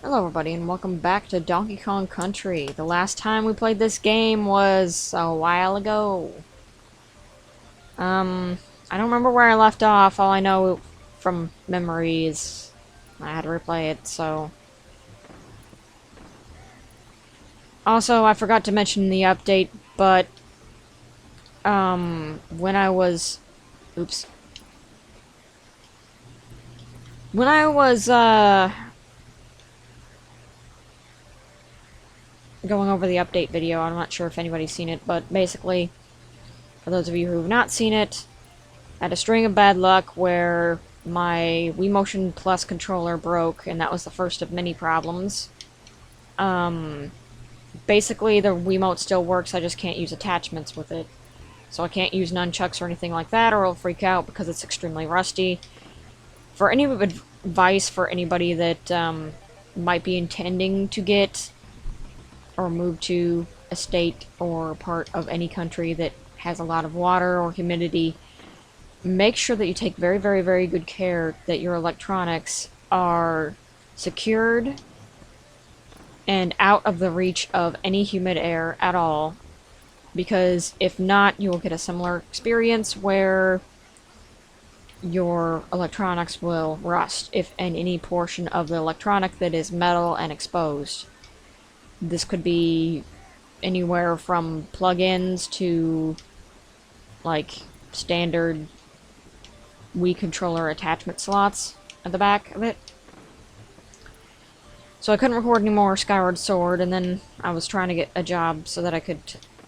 Hello everybody and welcome back to Donkey Kong Country. The last time we played this game was a while ago. I don't remember where I left off. All I know from memory is I had to replay it, so... Also, I forgot to mention the update, but... when I was... Oops. When I was, going over the update video, I'm not sure if anybody's seen it, but basically, for those of you who have not seen it, I had a string of bad luck where my Wii Motion Plus controller broke, and that was the first of many problems. Basically, the Wiimote still works, I just can't use attachments with it. So I can't use nunchucks or anything like that, or I'll freak out because it's extremely rusty. For any advice for anybody that might be intending to get or move to a state or part of any country that has a lot of water or humidity, make sure that you take very, very, very good care that your electronics are secured and out of the reach of any humid air at all, because if not, you will get a similar experience where your electronics will rust if in any portion of the electronic that is metal and exposed. This could be anywhere from plug-ins to like standard Wii controller attachment slots at the back of it. So I couldn't record any more Skyward Sword, and then I was trying to get a job so that I could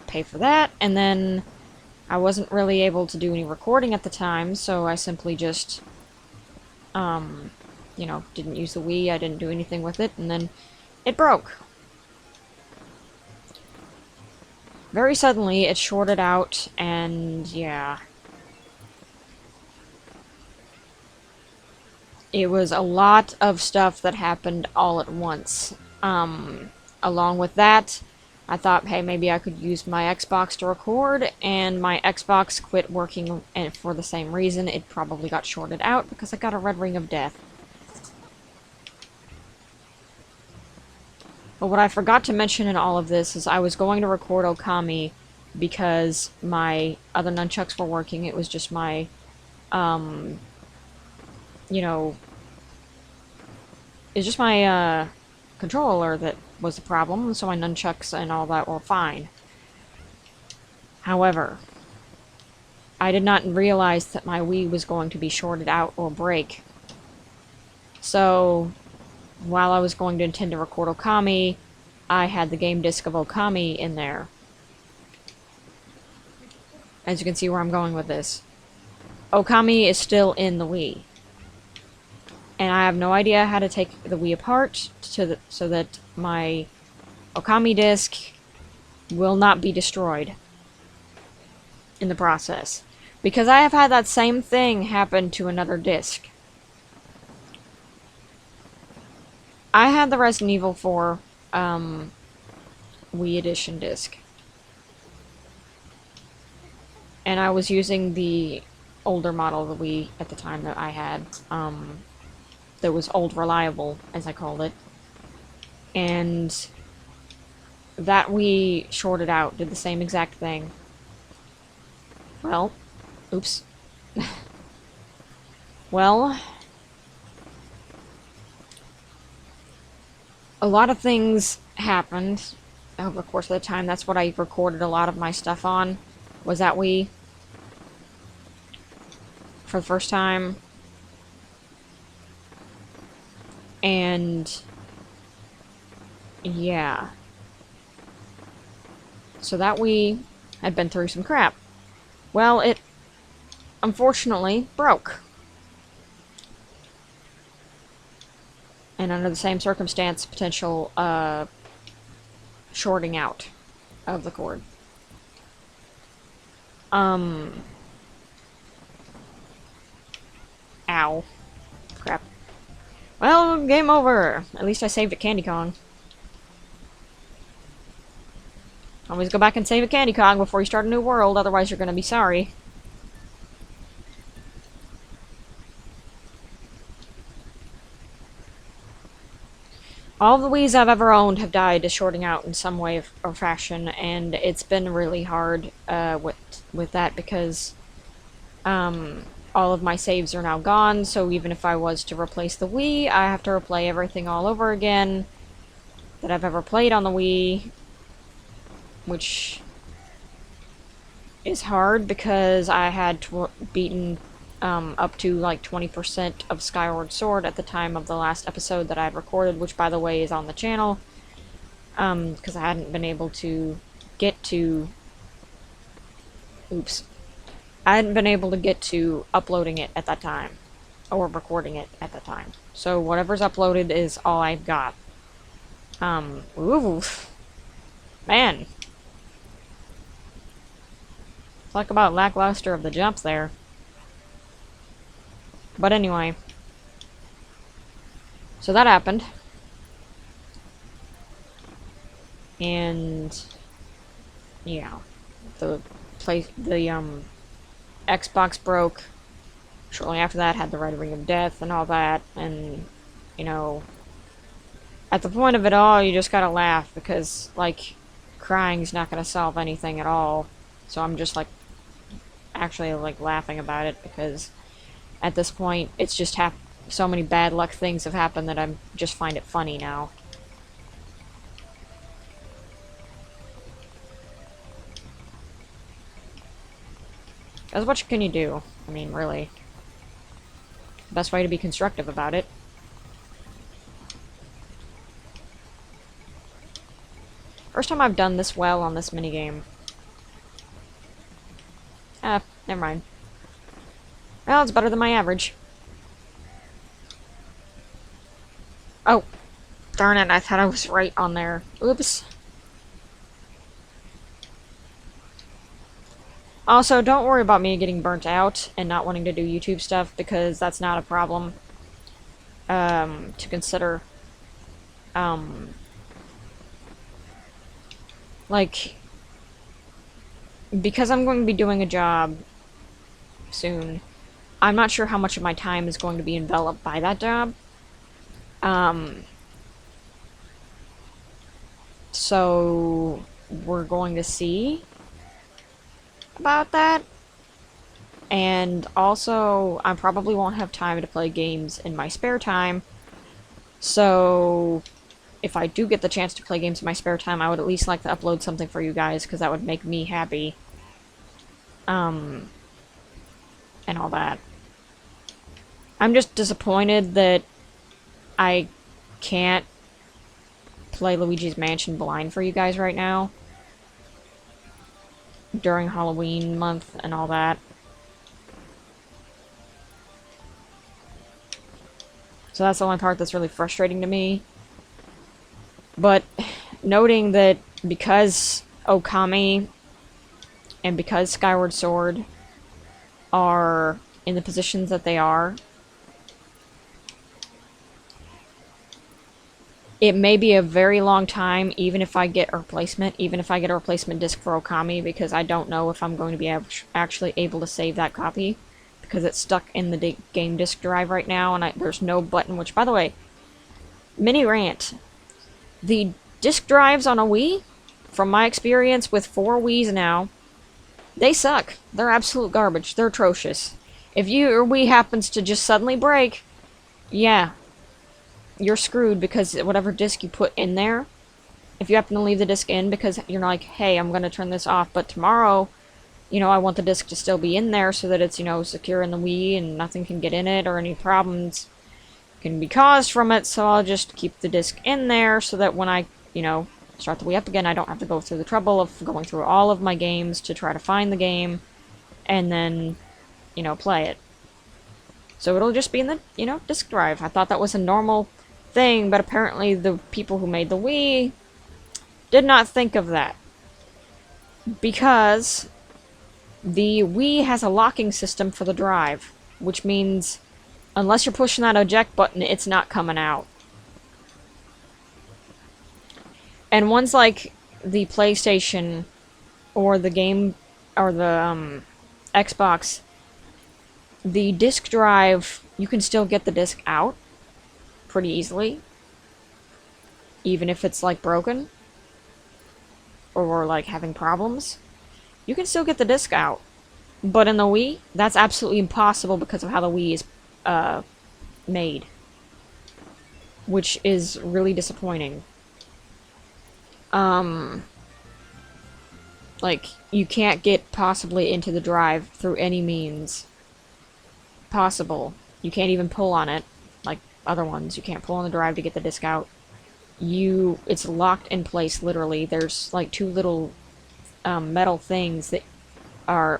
pay for that, and then I wasn't really able to do any recording at the time, so I simply just, you know, didn't use the Wii, I didn't do anything with it, and then it broke. Very suddenly, it shorted out, and yeah. It was a lot of stuff that happened all at once. Along with that, I thought, hey, maybe I could use my Xbox to record, and my Xbox quit working, and for the same reason, it probably got shorted out, because I got a red ring of death. But what I forgot to mention in all of this is I was going to record Okami because my other nunchucks were working. It was just my, you know, it's just my, controller that was the problem, so my nunchucks and all that were fine. However, I did not realize that my Wii was going to be shorted out or break. So, while I was going to intend to record Okami, I had the game disc of Okami in there. As you can see where I'm going with this. Okami is still in the Wii. And I have no idea how to take the Wii apart so that my Okami disc will not be destroyed in the process. Because I have had that same thing happen to another disc. I had the Resident Evil 4 Wii Edition disc. And I was using the older model of the Wii at the time that I had. That was old reliable, as I called it. And that Wii shorted out, did the same exact thing. Well, oops. Well, a lot of things happened over the course of the time. That's what I recorded a lot of my stuff on, was that Wii. For the first time. And yeah. So that Wii had been through some crap. Well, it unfortunately broke. And under the same circumstance, potential shorting out of the cord. Ow. Crap. Well, game over. At least I saved at Candy Kong. Always go back and save at Candy Kong before you start a new world, otherwise you're gonna be sorry. All the Wiis I've ever owned have died to shorting out in some way or fashion, and it's been really hard with that because all of my saves are now gone, so even if I was to replace the Wii, I have to replay everything all over again that I've ever played on the Wii, which is hard because I had beaten up to like 20% of Skyward Sword at the time of the last episode that I had recorded, which by the way is on the channel, because I hadn't been able to get to... Oops. I hadn't been able to get to uploading it at that time, or recording it at that time. So whatever's uploaded is all I've got. Ooh. Man. Talk about lackluster of the jumps there. But anyway. So that happened. And yeah. The Xbox broke. Shortly after that, had the Red Ring of Death and all that, and you know, at the point of it all, you just gotta laugh because like crying's not gonna solve anything at all. So I'm just like actually like laughing about it because at this point it's just so many bad luck things have happened that I just find it funny now. Because what can you do? I mean, really. Best way to be constructive about it. First time I've done this well on this minigame. Ah, never mind. Well, it's better than my average. Oh, darn it, I thought I was right on there. Oops. Also, don't worry about me getting burnt out and not wanting to do YouTube stuff, because that's not a problem to consider. Like, because I'm going to be doing a job soon, I'm not sure how much of my time is going to be enveloped by that job. So, we're going to see about that. And also, I probably won't have time to play games in my spare time. So, if I do get the chance to play games in my spare time, I would at least like to upload something for you guys, because that would make me happy. And all that. I'm just disappointed that I can't play Luigi's Mansion blind for you guys right now. During Halloween month and all that. So that's the only part that's really frustrating to me. But noting that because Okami and because Skyward Sword are in the positions that they are, it may be a very long time, even if I get a replacement disc for Okami, because I don't know if I'm going to be actually able to save that copy, because it's stuck in the game disk drive right now, and there's no button, which, by the way, mini rant. The disk drives on a Wii, from my experience with 4 Wiis now, they suck. They're absolute garbage. They're atrocious. If your Wii happens to just suddenly break, yeah, you're screwed, because whatever disc you put in there, if you happen to leave the disc in because you're like, hey, I'm going to turn this off, but tomorrow, you know, I want the disc to still be in there so that it's, you know, secure in the Wii and nothing can get in it or any problems can be caused from it, so I'll just keep the disc in there so that when I, you know, start the Wii up again, I don't have to go through the trouble of going through all of my games to try to find the game and then, you know, play it. So it'll just be in the, you know, disk drive. I thought that was a normal thing, but apparently the people who made the Wii did not think of that. Because the Wii has a locking system for the drive, which means unless you're pushing that eject button, it's not coming out. And ones like the PlayStation or the game or the Xbox, the disk drive, you can still get the disk out pretty easily. even if it's like broken or like having problems, you can still get the disc out. But in the Wii, that's absolutely impossible because of how the Wii is made, which is really disappointing. Like, you can't get possibly into the drive through any means possible. You can't even pull on it, like other ones. You can't pull on the drive to get the disc out. It's locked in place, literally. There's like two little metal things that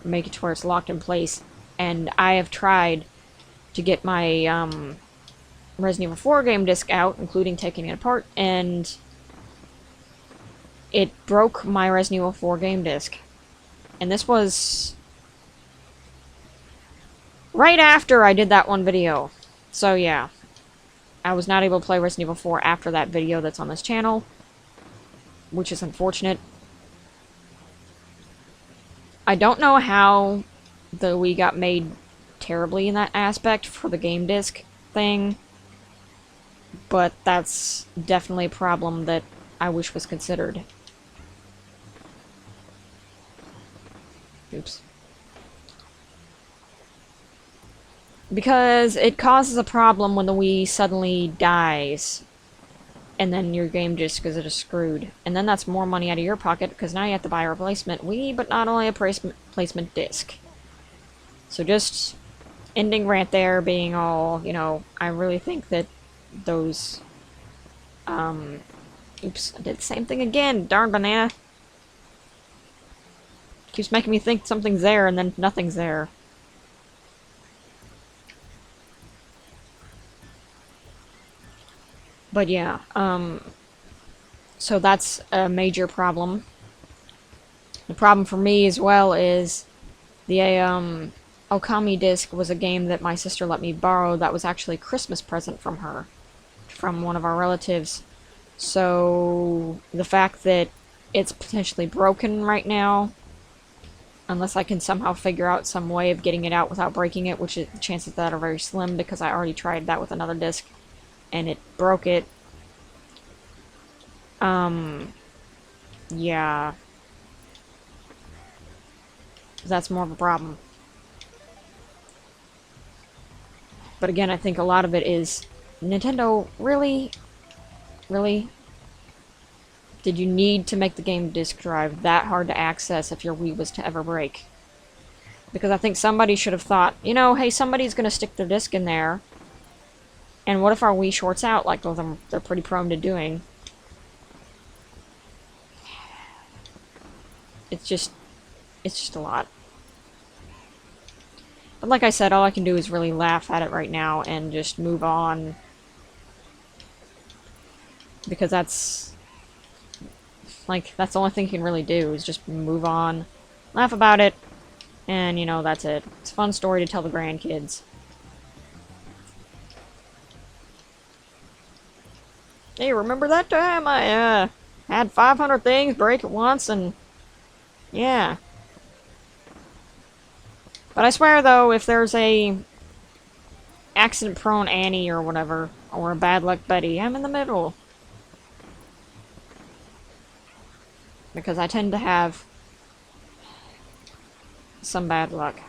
make it to where it's locked in place. And I have tried to get my Resident Evil 4 game disc out, including taking it apart, and it broke my Resident Evil 4 game disc. And this was right after I did that one video. So yeah, I was not able to play Resident Evil 4 after that video that's on this channel, which is unfortunate. I don't know how the Wii got made terribly in that aspect for the game disc thing, but that's definitely a problem that I wish was considered. Oops. Because it causes a problem when the Wii suddenly dies, and then your game disc is just screwed. And then that's more money out of your pocket, because now you have to buy a replacement Wii, but not only a replacement disc. So just ending rant there, being all, you know, I really think that those, oops, I did the same thing again, darn banana. Keeps making me think something's there, and then nothing's there. But yeah, so that's a major problem. The problem for me as well is the Okami disc was a game that my sister let me borrow that was actually a Christmas present from her, from one of our relatives. So the fact that it's potentially broken right now, unless I can somehow figure out some way of getting it out without breaking it, which the chances of that are very slim because I already tried that with another disc and it broke it. Yeah. That's more of a problem. But again, I think a lot of it is Nintendo, really? Really? Did you need to make the game disk drive that hard to access if your Wii was to ever break? Because I think somebody should have thought, you know, hey, somebody's going to stick their disc in there. And what if our Wii shorts out, like they're pretty prone to doing? It's just a lot. But like I said, all I can do is really laugh at it right now and just move on. Because that's the only thing you can really do, is just move on, laugh about it, and, you know, that's it. It's a fun story to tell the grandkids. Hey, remember that time I, had 500 things break at once, and, yeah. But I swear, though, if there's a accident-prone Annie or whatever, or a bad luck Betty, I'm in the middle. Because I tend to have some bad luck.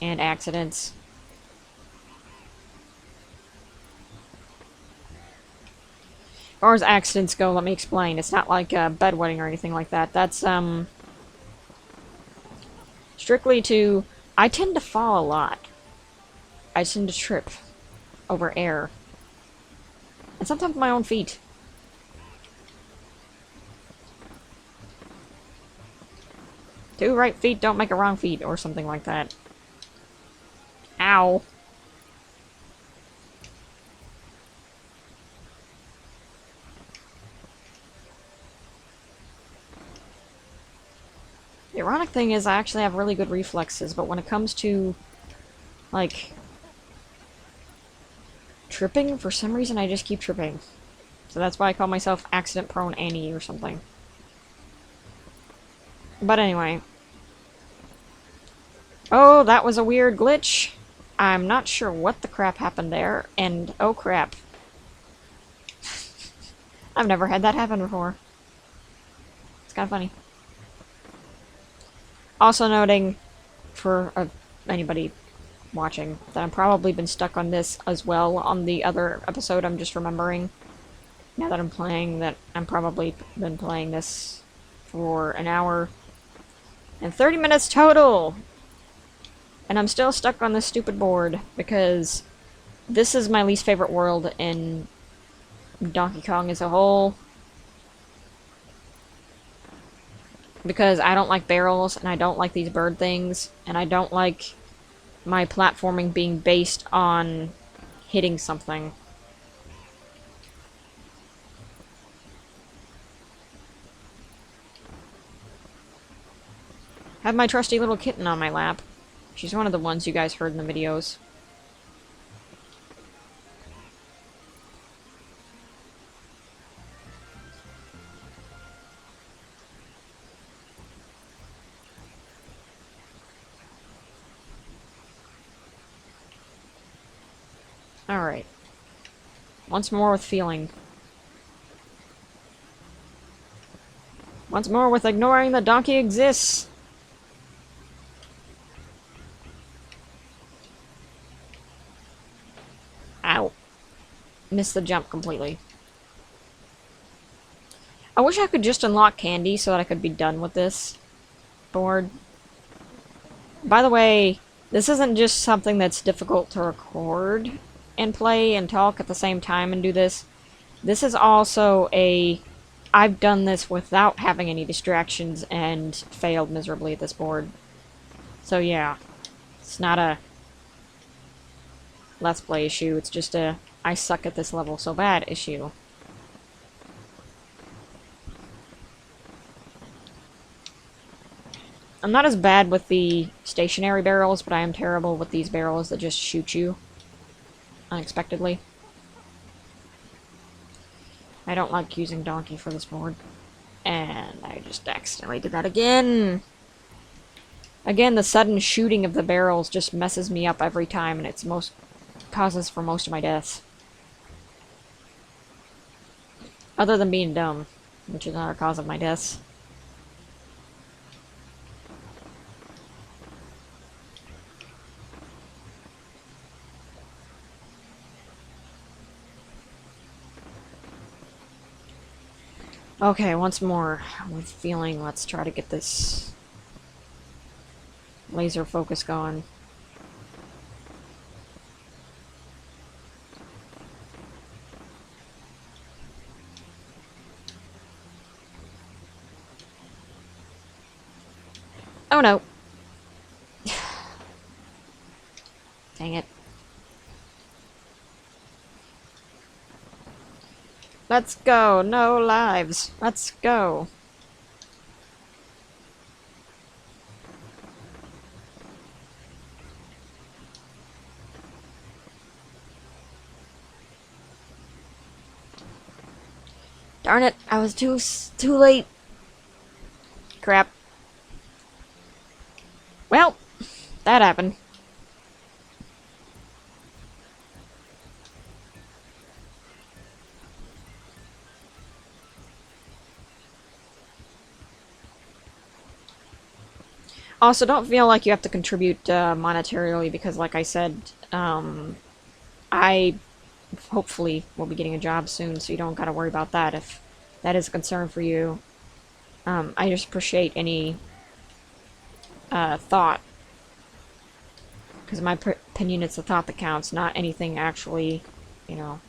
And accidents. As far as accidents go, let me explain. It's not like a bedwetting or anything like that. That's, strictly to... I tend to fall a lot. I tend to trip over air. And sometimes my own feet. Two right feet don't make a wrong feet, or something like that. Ow. The ironic thing is I actually have really good reflexes, but when it comes to, like, tripping, for some reason I just keep tripping. So that's why I call myself accident-prone Annie or something. But anyway. Oh, that was a weird glitch. I'm not sure what the crap happened there, and oh crap. I've never had that happen before. It's kind of funny. Also noting, for anybody watching, that I've probably been stuck on this as well on the other episode. I'm just remembering, now that I'm playing, that I'm probably been playing this for an hour and 30 minutes total! And I'm still stuck on this stupid board, because this is my least favorite world in Donkey Kong as a whole. Because I don't like barrels, and I don't like these bird things, and I don't like my platforming being based on hitting something. I have my trusty little kitten on my lap. She's one of the ones you guys heard in the videos. Alright. Once more with feeling. Once more with ignoring that Donkey exists! Ow. Missed the jump completely. I wish I could just unlock candy so that I could be done with this board. By the way, this isn't just something that's difficult to record and play and talk at the same time and do this. This is also a... I've done this without having any distractions and failed miserably at this board. So yeah, it's not a Let's Play issue, it's just a I suck at this level so bad issue. I'm not as bad with the stationary barrels, but I am terrible with these barrels that just shoot you unexpectedly. I don't like using Donkey for this board. And I just accidentally did that again! Again, the sudden shooting of the barrels just messes me up every time, and it's causes for most of my deaths. Other than being dumb, which is another cause of my deaths. Okay, once more with feeling, let's try to get this laser focus going. Oh no. Dang it. Let's go. No lives. Let's go. Darn it. I was too late. Crap. Well, that happened. Also, don't feel like you have to contribute monetarily, because like I said, I hopefully will be getting a job soon, so you don't gotta worry about that if that is a concern for you. I just appreciate any thought, because in my opinion, it's the thought that counts, not anything actually, you know.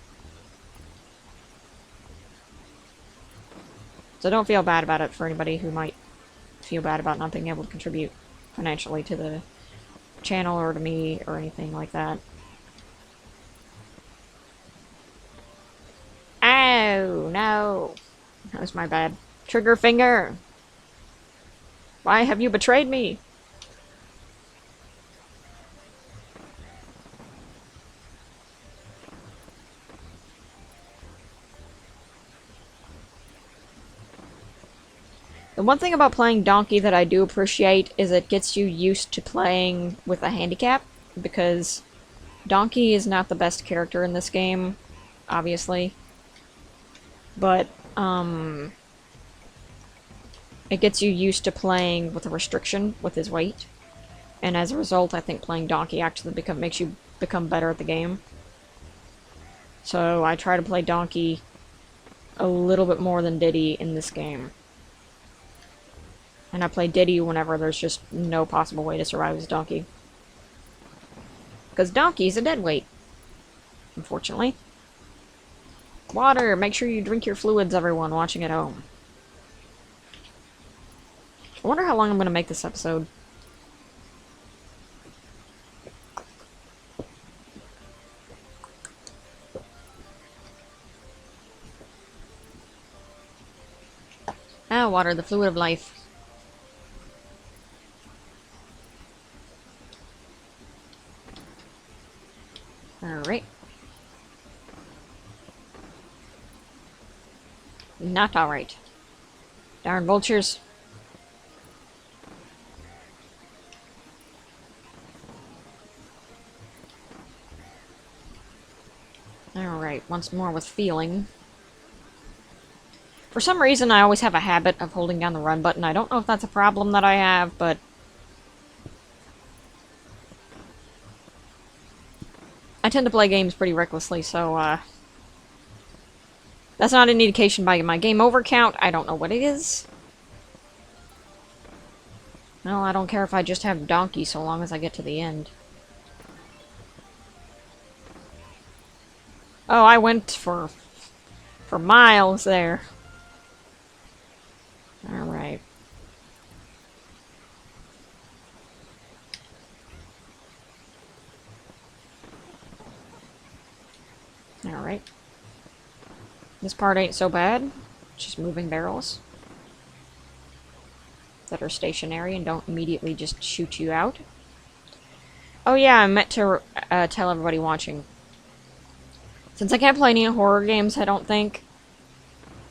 So don't feel bad about it for anybody who might feel bad about not being able to contribute financially to the channel or to me or anything like that. Oh, no. That was my bad. Trigger finger! Why have you betrayed me? The one thing about playing Donkey that I do appreciate is it gets you used to playing with a handicap, because Donkey is not the best character in this game, obviously. But, it gets you used to playing with a restriction with his weight. And as a result, I think playing Donkey actually makes you become better at the game. So I try to play Donkey a little bit more than Diddy in this game. And I play Diddy whenever there's just no possible way to survive as Donkey. Because Donkey's a dead weight, unfortunately. Water! Make sure you drink your fluids, everyone watching at home. I wonder how long I'm going to make this episode. Ah, water, the fluid of life. Alright. Not alright. Darn vultures. Alright, once more with feeling. For some reason, I always have a habit of holding down the run button. I don't know if that's a problem that I have, but... I tend to play games pretty recklessly, so, that's not an indication by my game over count. I don't know what it is. No, I don't care if I just have Donkey so long as I get to the end. Oh, I went for miles there. Alright. Alright. This part ain't so bad. Just moving barrels that are stationary and don't immediately just shoot you out. Oh yeah, I meant to tell everybody watching. Since I can't play any horror games, I don't think,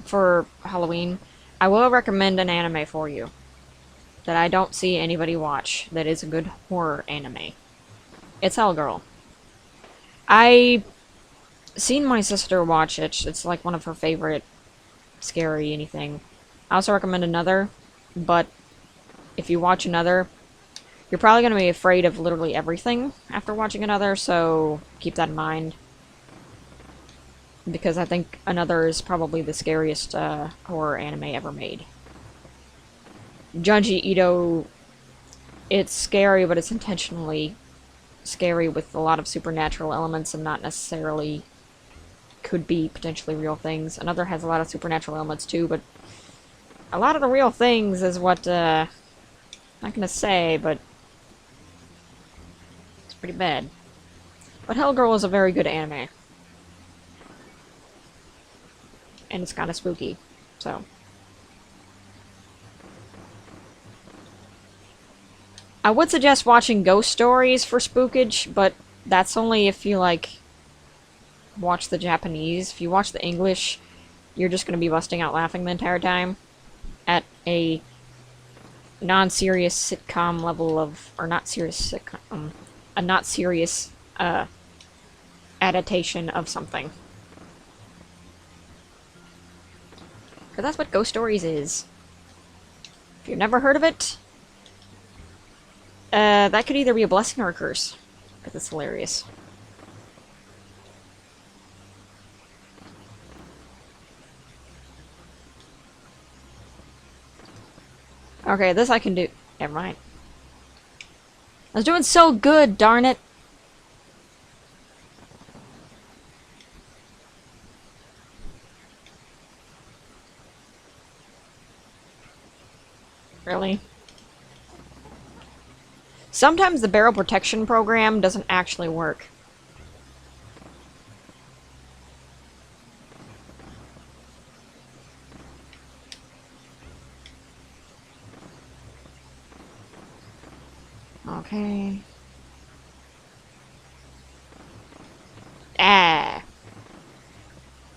for Halloween, I will recommend an anime for you that I don't see anybody watch that is a good horror anime. It's Hellgirl. I seen my sister watch it. It's like one of her favorite scary anything. I also recommend another, but if you watch another, you're probably going to be afraid of literally everything after watching another, so keep that in mind. Because I think another is probably the scariest horror anime ever made. Junji Ito, it's scary, but it's intentionally scary with a lot of supernatural elements and not necessarily could be potentially real things. Another has a lot of supernatural elements too, but a lot of the real things is what, not gonna say, but it's pretty bad. But Hellgirl is a very good anime. And it's kind of spooky, so. I would suggest watching Ghost Stories for spookage, but that's only if you, like, watch the Japanese. If you watch the English, you're just going to be busting out laughing the entire time at a non-serious sitcom level of... or not serious sitcom... a not serious, adaptation of something. Because that's what Ghost Stories is. If you've never heard of it, that could either be a blessing or a curse. Because it's hilarious. Okay, this I can do. Never mind. I was doing so good, darn it! Really? Sometimes the barrel protection program doesn't actually work. Okay. Ah.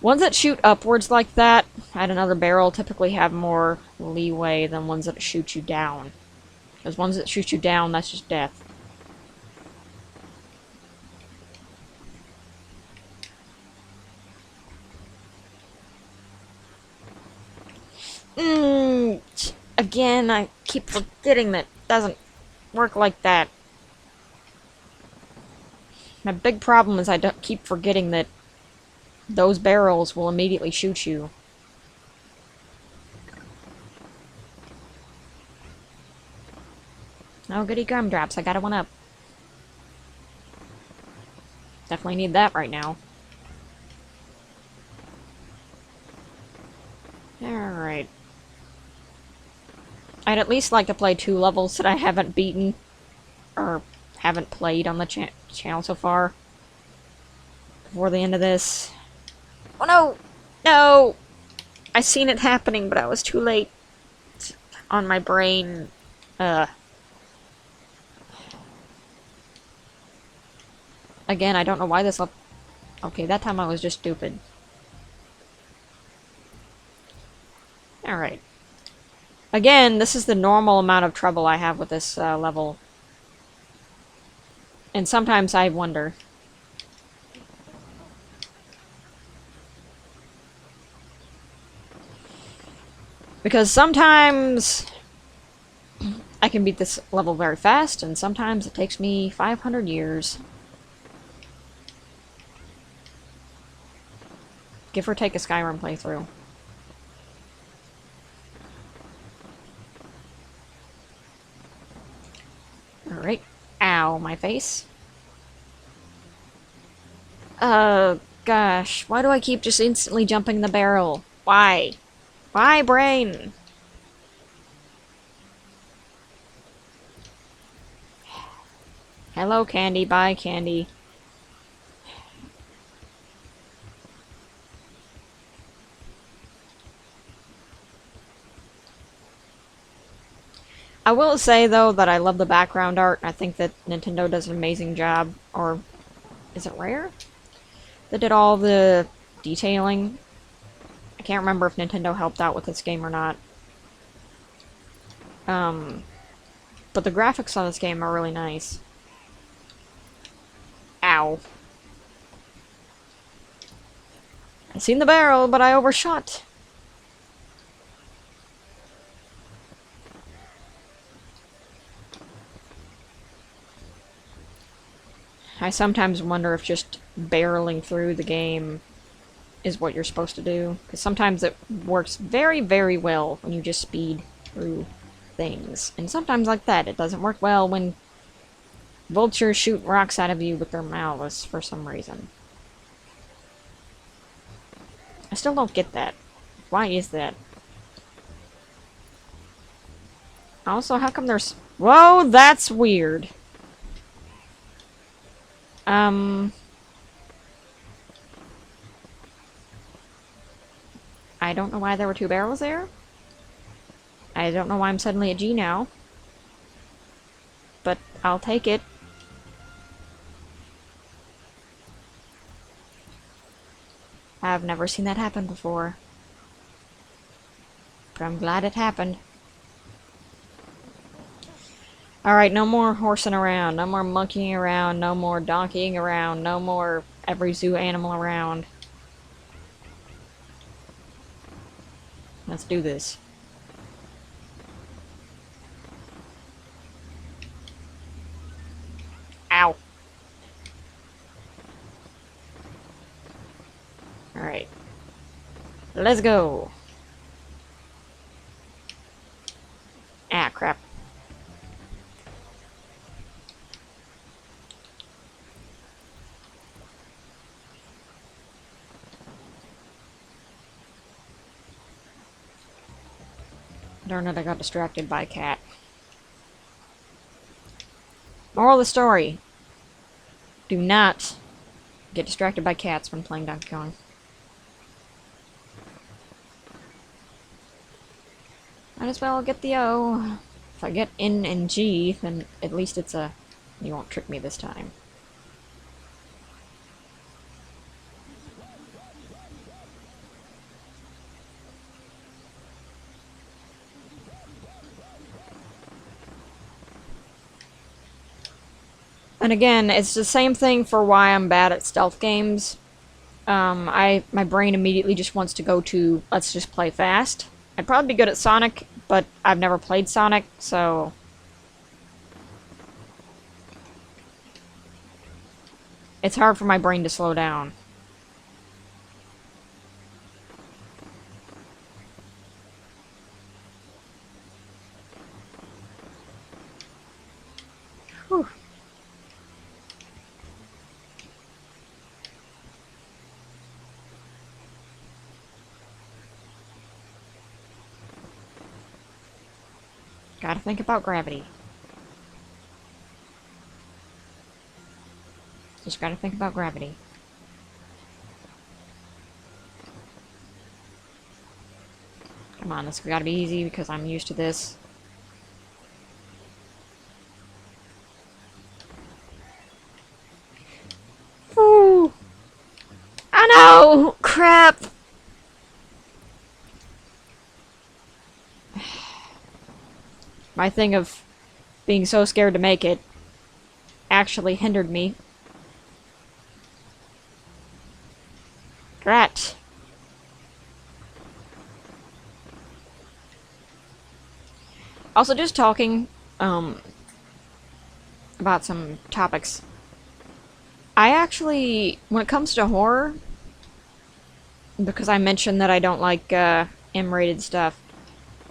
Ones that shoot upwards like that at another barrel typically have more leeway than ones that shoot you down. Because ones that shoot you down, that's just death. Again, I keep forgetting that it doesn't work like that. My big problem is I keep forgetting that those barrels will immediately shoot you. Oh, goody gumdrops, I got a one up. Definitely need that right now. Alright. I'd at least like to play 2 levels that I haven't beaten, or haven't played on the channel so far, before the end of this. Oh no! No! I seen it happening, but I was too late on my brain. Again, I don't know why this level... Okay, that time I was just stupid. Alright. Again, this is the normal amount of trouble I have with this level. And sometimes I wonder. Because sometimes I can beat this level very fast, and sometimes it takes me 500 years. Give or take a Skyrim playthrough. Alright. Ow, my face. Gosh. Why do I keep just instantly jumping the barrel? Why? Why, brain? Hello, candy. Bye, candy. I will say, though, that I love the background art. I think that Nintendo does an amazing job. Or, is it Rare? That did all the detailing. I can't remember if Nintendo helped out with this game or not. But the graphics on this game are really nice. Ow. I seen the barrel, but I overshot. I sometimes wonder if just barreling through the game is what you're supposed to do. Because sometimes it works very, very well when you just speed through things. And sometimes like that, it doesn't work well when vultures shoot rocks out of you with their mouths for some reason. I still don't get that. Why is that? Also, how come there's... Whoa, that's weird. I don't know why there were 2 barrels there. I don't know why I'm suddenly a G now. But I'll take it. I've never seen that happen before. But I'm glad it happened. Alright, no more horsing around, no more monkeying around, no more donkeying around, no more every zoo animal around. Let's do this. Ow. Alright. Let's go. Ah, crap. Darn it, I got distracted by a cat. Moral of the story. Do not get distracted by cats when playing Donkey Kong. Might as well get the O. If I get N and G, then at least it's a... You won't trick me this time. And again, it's the same thing for why I'm bad at stealth games. My brain immediately just wants to go to, let's just play fast. I'd probably be good at Sonic, but I've never played Sonic, so... It's hard for my brain to slow down. Whew. Gotta think about gravity. Just gotta think about gravity. Come on, this gotta be easy because I'm used to this. Ooh! I know! Crap! My thing of being so scared to make it actually hindered me. Drat. Also, just talking about some topics. I actually, when it comes to horror, because I mentioned that I don't like M-rated stuff,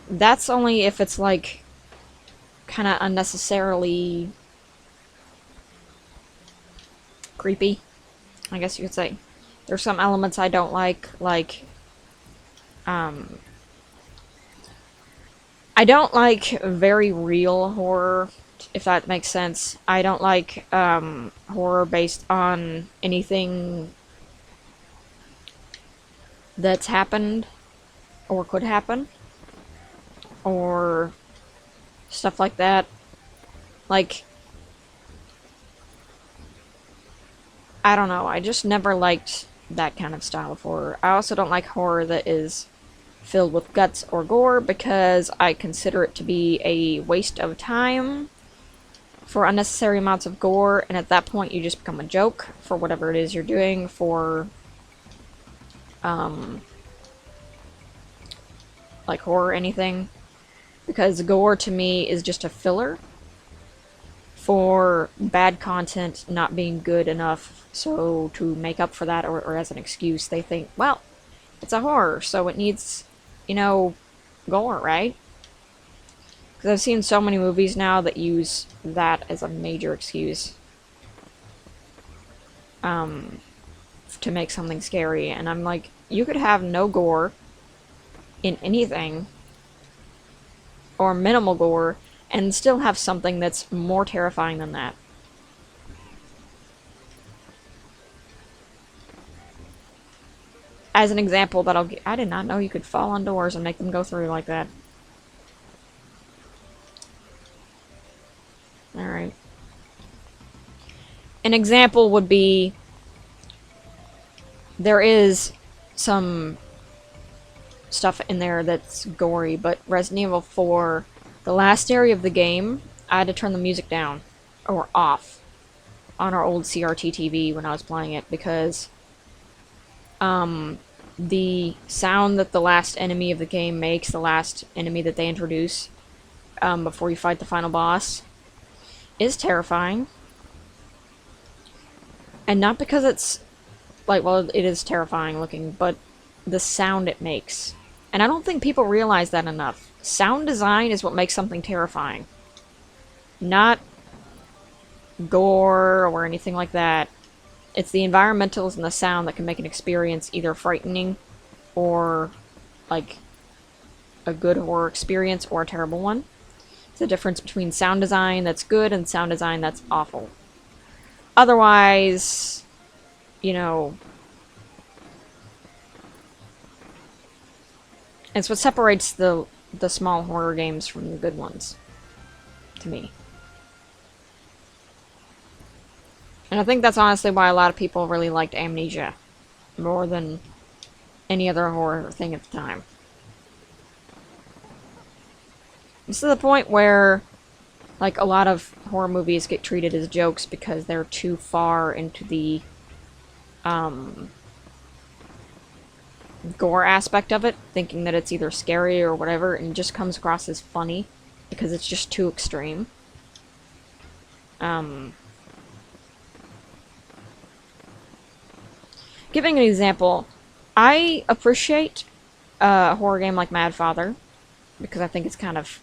that's only if it's like kind of unnecessarily creepy, I guess you could say. There's some elements I don't like I don't like very real horror, if that makes sense. I don't like horror based on anything that's happened or could happen or stuff like that. Like, I don't know, I just never liked that kind of style of horror. I also don't like horror that is filled with guts or gore because I consider it to be a waste of time for unnecessary amounts of gore, and at that point you just become a joke for whatever it is you're doing for like horror or anything, because gore to me is just a filler for bad content not being good enough, so to make up for that or as an excuse they think, well, it's a horror so it needs, you know, gore, right? Because I've seen so many movies now that use that as a major excuse to make something scary, and I'm like, you could have no gore in anything or minimal gore and still have something that's more terrifying than that. As an example that I did not know you could fall on doors and make them go through like that. Alright. An example would be, there is some stuff in there that's gory, but Resident Evil 4, the last area of the game, I had to turn the music down, or off, on our old CRT TV when I was playing it, because the sound that the last enemy of the game makes, the last enemy that they introduce before you fight the final boss, is terrifying. And not because it's, like, well, it is terrifying looking, but the sound it makes. And I don't think people realize that enough. Sound design is what makes something terrifying. Not gore or anything like that. It's the environmentals and the sound that can make an experience either frightening or, like, a good horror experience or a terrible one. It's the difference between sound design that's good and sound design that's awful. Otherwise, you know, it's what separates the small horror games from the good ones, to me. And I think that's honestly why a lot of people really liked Amnesia more than any other horror thing at the time. This is the point where, like, a lot of horror movies get treated as jokes because they're too far into the gore aspect of it, thinking that it's either scary or whatever, and it just comes across as funny because it's just too extreme. Giving an example, I appreciate a horror game like Mad Father because I think it's kind of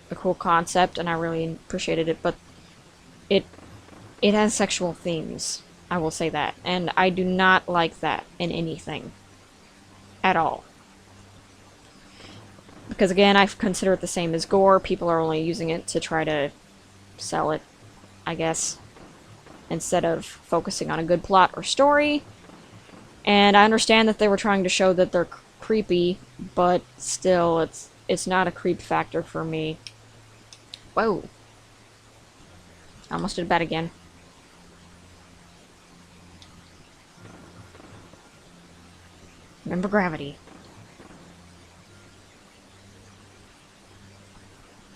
a cool concept and I really appreciated it, but it has sexual themes, I will say that, and I do not like that in anything at all. Because again, I consider it the same as gore. People are only using it to try to sell it, I guess, instead of focusing on a good plot or story. And I understand that they were trying to show that they're creepy, but still, it's not a creep factor for me. Whoa. I almost did bad again. Remember gravity.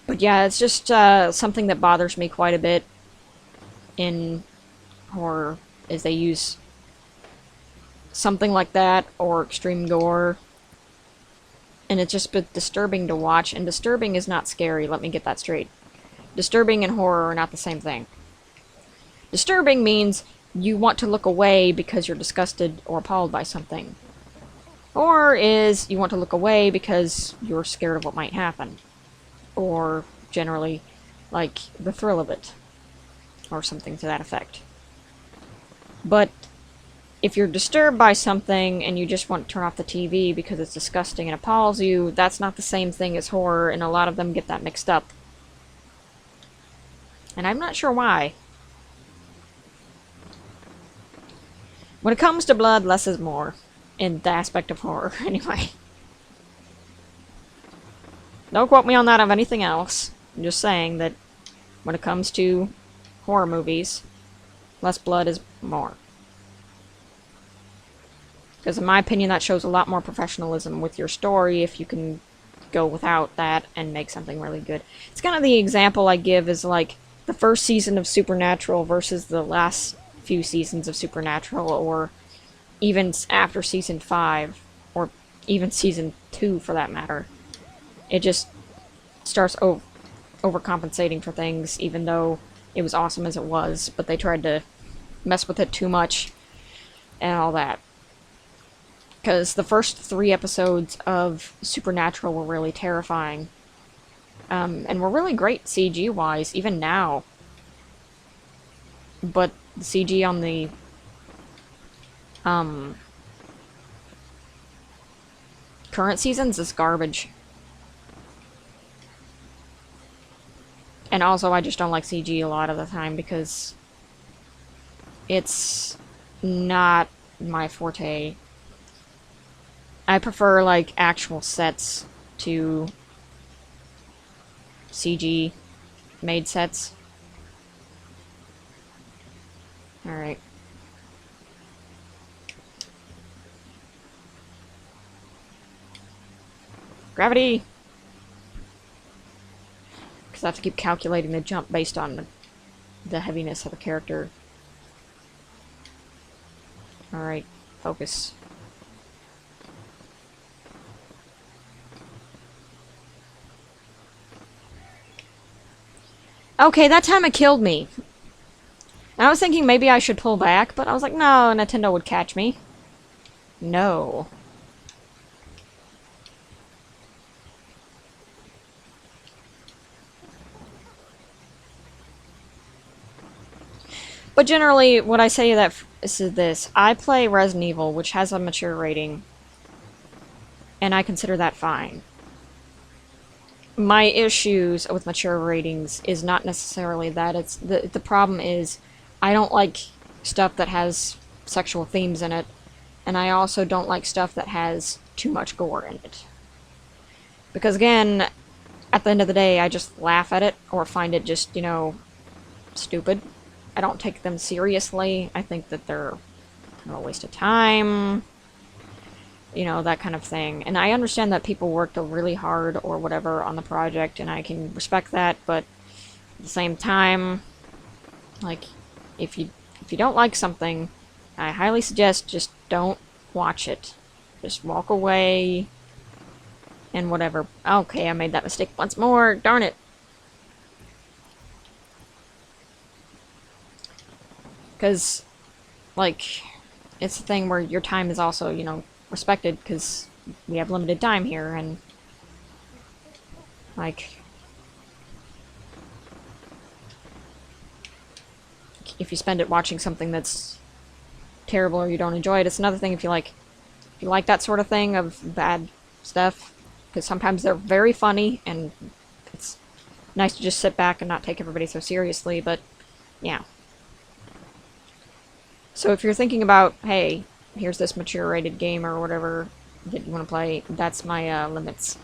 But yeah, it's just something that bothers me quite a bit in horror, is they use something like that, or extreme gore, and it's just a bit disturbing to watch, and disturbing is not scary, let me get that straight. Disturbing and horror are not the same thing. Disturbing means you want to look away because you're disgusted or appalled by something. Or is you want to look away because you're scared of what might happen. Or generally, like, the thrill of it. Or something to that effect. But if you're disturbed by something and you just want to turn off the TV because it's disgusting and appalls you, that's not the same thing as horror, and a lot of them get that mixed up. And I'm not sure why. When it comes to blood, less is more. In the aspect of horror, anyway. Don't quote me on that of anything else. I'm just saying that when it comes to horror movies, less blood is more. Because in my opinion, that shows a lot more professionalism with your story if you can go without that and make something really good. It's kind of the example I give is like the first season of Supernatural versus the last few seasons of Supernatural, or even after season 5, or even season 2 for that matter. It just starts overcompensating for things, even though it was awesome as it was, but they tried to mess with it too much and all that. Because the first 3 episodes of Supernatural were really terrifying. And were really great CG-wise, even now. But the CG on the current seasons is garbage. And also, I just don't like CG a lot of the time because it's not my forte. I prefer, like, actual sets to CG made sets. Alright. Gravity! Because I have to keep calculating the jump based on the heaviness of the character. Alright, focus. Okay, that time it killed me. And I was thinking maybe I should pull back, but I was like, no, Nintendo would catch me. No. But generally, what I say that is this. I play Resident Evil, which has a mature rating, and I consider that fine. My issues with mature ratings is not necessarily that. It's the problem is I don't like stuff that has sexual themes in it, and I also don't like stuff that has too much gore in it. Because again, at the end of the day, I just laugh at it or find it just, you know, stupid. I don't take them seriously. I think that they're kind of a waste of time. You know, that kind of thing. And I understand that people worked really hard or whatever on the project, and I can respect that, but at the same time, like, if you don't like something, I highly suggest just don't watch it. Just walk away. And whatever. Okay, I made that mistake once more. Darn it. Because, like, it's a thing where your time is also, you know, respected, because we have limited time here, and, like, if you spend it watching something that's terrible or you don't enjoy it, it's another thing if you like that sort of thing of bad stuff, because sometimes they're very funny, and it's nice to just sit back and not take everybody so seriously, but, yeah. So if you're thinking about, hey, here's this mature rated game or whatever that you want to play, that's my limits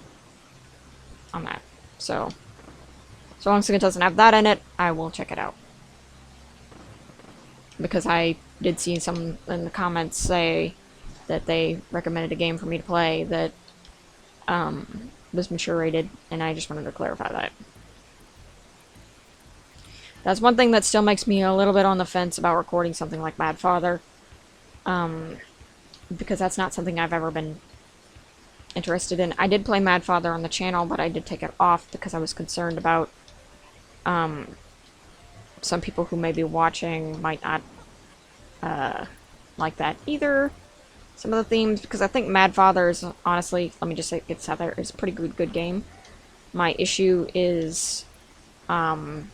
on that. So long as it doesn't have that in it, I will check it out. Because I did see some in the comments say that they recommended a game for me to play that was mature rated, and I just wanted to clarify that. That's one thing that still makes me a little bit on the fence about recording something like Mad Father. Because that's not something I've ever been interested in. I did play Mad Father on the channel, but I did take it off because I was concerned about some people who may be watching might not like that either. Some of the themes, because I think Mad Father is, honestly, let me just say it's out there, is a pretty good game. My issue is the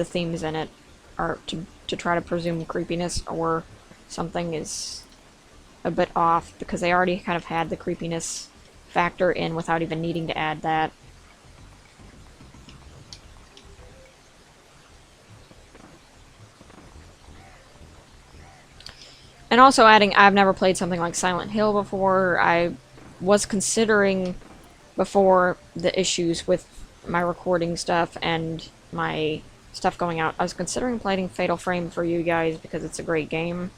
themes in it are to try to presume creepiness or something is a bit off, because they already kind of had the creepiness factor in without even needing to add that. And also adding, I've never played something like Silent Hill before. I was considering, before the issues with my recording stuff and my stuff going out, I was considering playing Fatal Frame for you guys because it's a great game.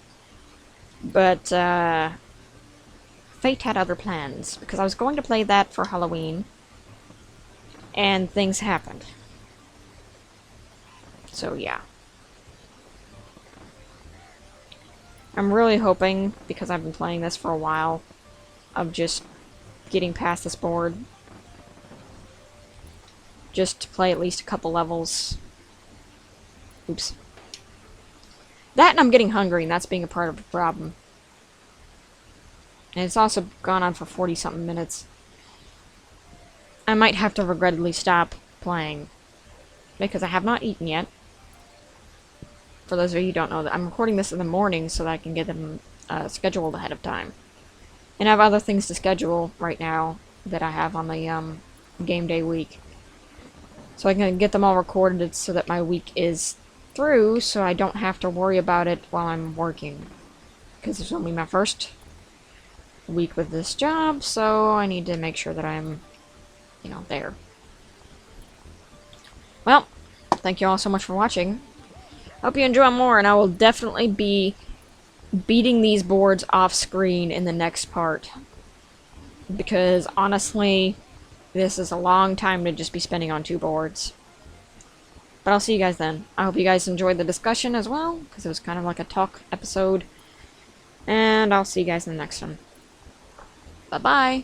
But fate had other plans, because I was going to play that for Halloween, and things happened. So yeah. I'm really hoping, because I've been playing this for a while, of just getting past this board. Just to play at least a couple levels. Oops. That, and I'm getting hungry, and that's being a part of the problem. And it's also gone on for 40-something minutes. I might have to regrettably stop playing, because I have not eaten yet. For those of you who don't know, that I'm recording this in the morning so that I can get them scheduled ahead of time. And I have other things to schedule right now that I have on the game day week. So I can get them all recorded so that my week is through, so I don't have to worry about it while I'm working. Because it's only my first week with this job, so I need to make sure that I'm, you know, there. Well, thank you all so much for watching. Hope you enjoy more, and I will definitely be beating these boards off screen in the next part. Because, honestly, this is a long time to just be spending on 2 boards. But I'll see you guys then. I hope you guys enjoyed the discussion as well, because it was kind of like a talk episode. And I'll see you guys in the next one. Bye-bye!